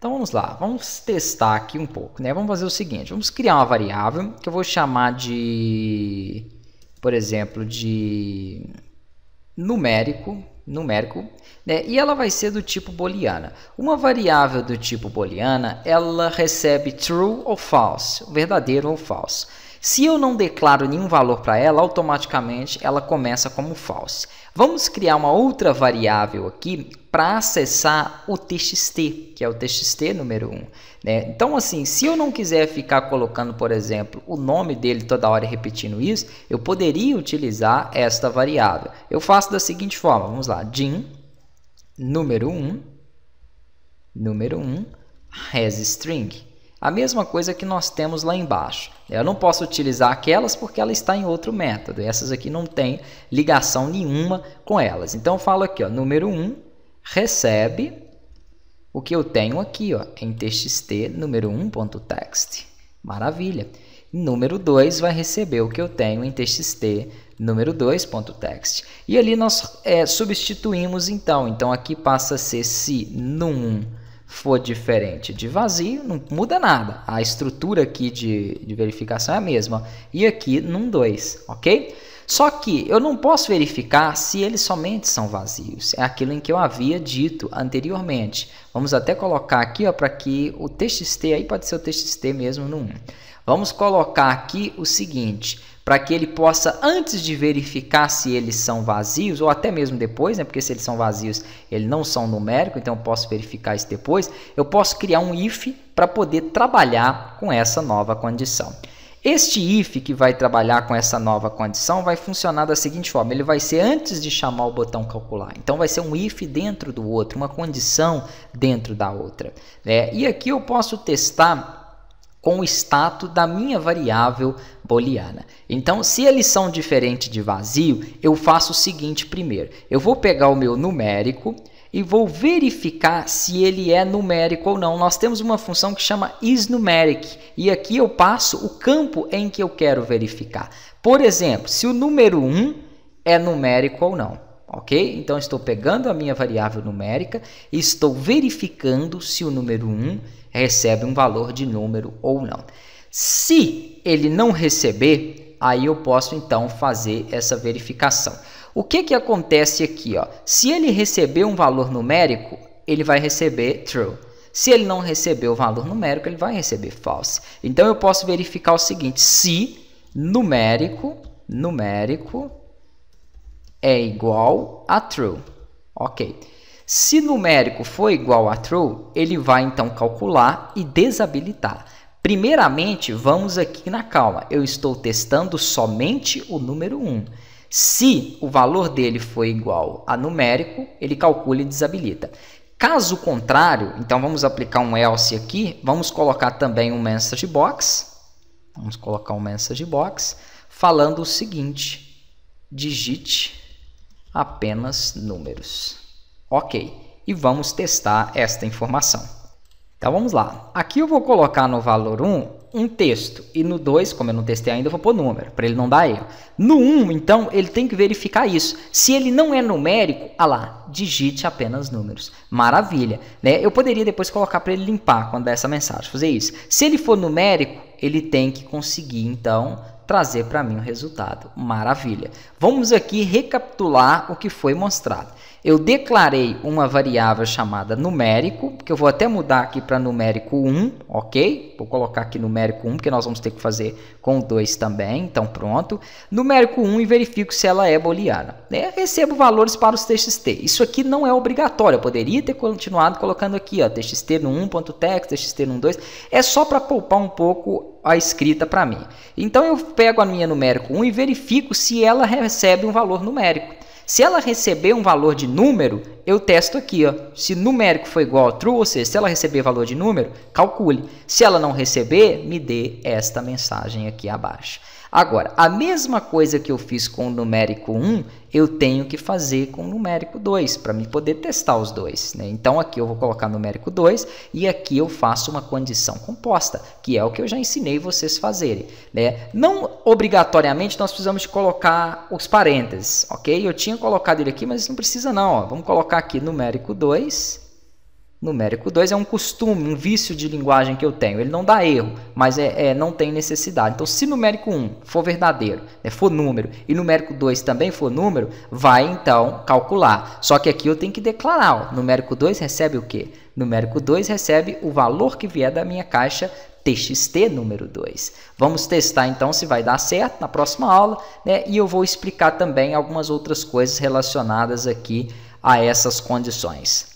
Então vamos lá, vamos testar aqui um pouco, né? Vamos fazer o seguinte, vamos criar uma variável que eu vou chamar de, por exemplo, de numérico, né? E ela vai ser do tipo booleana. Uma variável do tipo booleana, ela recebe true ou false, verdadeiro ou falso. Se eu não declaro nenhum valor para ela, automaticamente ela começa como false. Vamos criar uma outra variável aqui para acessar o TXT, que é o TXT número 1. Né? Então, assim, se eu não quiser ficar colocando, por exemplo, o nome dele toda hora e repetindo isso, eu poderia utilizar esta variável. Eu faço da seguinte forma, vamos lá, dim número 1 has string. A mesma coisa que nós temos lá embaixo. Eu não posso utilizar aquelas porque ela está em outro método. Essas aqui não tem ligação nenhuma com elas. Então eu falo aqui, ó, número 1 recebe o que eu tenho aqui, ó, em txt número 1.text. Maravilha. Número 2 vai receber o que eu tenho em txt número 2.text. E ali nós substituímos então. Então aqui passa a ser se num for diferente de vazio, não muda nada. A estrutura aqui de verificação é a mesma. E aqui num 2, ok? Só que eu não posso verificar se eles somente são vazios. É aquilo em que eu havia dito anteriormente. Vamos até colocar aqui para que o txt, aí pode ser o txt mesmo no 1. Vamos colocar aqui o seguinte, para que ele possa, antes de verificar se eles são vazios, ou até mesmo depois, né, porque se eles são vazios, eles não são numéricos, então eu posso verificar isso depois, eu posso criar um if para poder trabalhar com essa nova condição. Este if que vai trabalhar com essa nova condição vai funcionar da seguinte forma, ele vai ser antes de chamar o botão calcular, então vai ser um if dentro do outro, uma condição dentro da outra. E aqui eu posso testar com o status da minha variável booleana. Então, se eles são diferentes de vazio, eu faço o seguinte primeiro. Eu vou pegar o meu numérico e vou verificar se ele é numérico ou não. Nós temos uma função que chama isNumeric e aqui eu passo o campo em que eu quero verificar. Por exemplo, se o número 1 é numérico ou não. Ok? Então, estou pegando a minha variável numérica e estou verificando se o número 1 recebe um valor de número ou não. Se ele não receber, aí eu posso então fazer essa verificação. O que acontece aqui? Ó? Se ele receber um valor numérico, ele vai receber true. Se ele não receber o valor numérico, ele vai receber false. Então eu posso verificar o seguinte, se numérico é igual a true. Ok. Se numérico for igual a true, ele vai então calcular e desabilitar. Primeiramente, vamos aqui na calma. Eu estou testando somente o número 1. Se o valor dele for igual a numérico, ele calcula e desabilita. Caso contrário, então vamos aplicar um else aqui. Vamos colocar também um message box. Vamos colocar um message box falando o seguinte: digite apenas números. Ok, e vamos testar esta informação. Então vamos lá. Aqui eu vou colocar no valor 1 um texto e no 2, como eu não testei ainda, eu vou pôr número, para ele não dar erro. No 1, então, ele tem que verificar isso. Se ele não é numérico, lá, digite apenas números. Maravilha. Né? Eu poderia depois colocar para ele limpar quando der essa mensagem, fazer isso. Se ele for numérico, ele tem que conseguir, então, trazer para mim o resultado. Maravilha. Vamos aqui recapitular o que foi mostrado. Eu declarei uma variável chamada numérico, que eu vou até mudar aqui para numérico 1, ok? Vou colocar aqui numérico 1, porque nós vamos ter que fazer com o 2 também, então pronto. Numérico 1 e verifico se ela é booleana. Recebo valores para os txt. Isso aqui não é obrigatório, eu poderia ter continuado colocando aqui, ó, txt no 1.text, txt no 2, é só para poupar um pouco a escrita para mim. Então eu pego a minha numérico 1 e verifico se ela recebe um valor numérico. Se ela receber um valor de número, eu testo aqui, ó. Se numérico for igual a true, ou seja, se ela receber valor de número, calcule. Se ela não receber, me dê esta mensagem aqui abaixo. Agora, a mesma coisa que eu fiz com o numérico 1, eu tenho que fazer com o numérico 2, para mim poder testar os dois. Né? Então, aqui eu vou colocar numérico 2 e aqui eu faço uma condição composta, que é o que eu já ensinei vocês fazerem. Né? Não obrigatoriamente nós precisamos de colocar os parênteses, ok? Eu tinha colocado ele aqui, mas não precisa não. Ó. Vamos colocar aqui numérico 2 Numérico 2 é um costume, um vício de linguagem que eu tenho. Ele não dá erro, mas não tem necessidade. Então, se numérico 1 for verdadeiro, for número, e numérico 2 também for número, vai então calcular. Só que aqui eu tenho que declarar. Ó, numérico 2 recebe o quê? Numérico 2 recebe o valor que vier da minha caixa TXT número 2. Vamos testar então se vai dar certo na próxima aula, né? E eu vou explicar também algumas outras coisas relacionadas aqui a essas condições.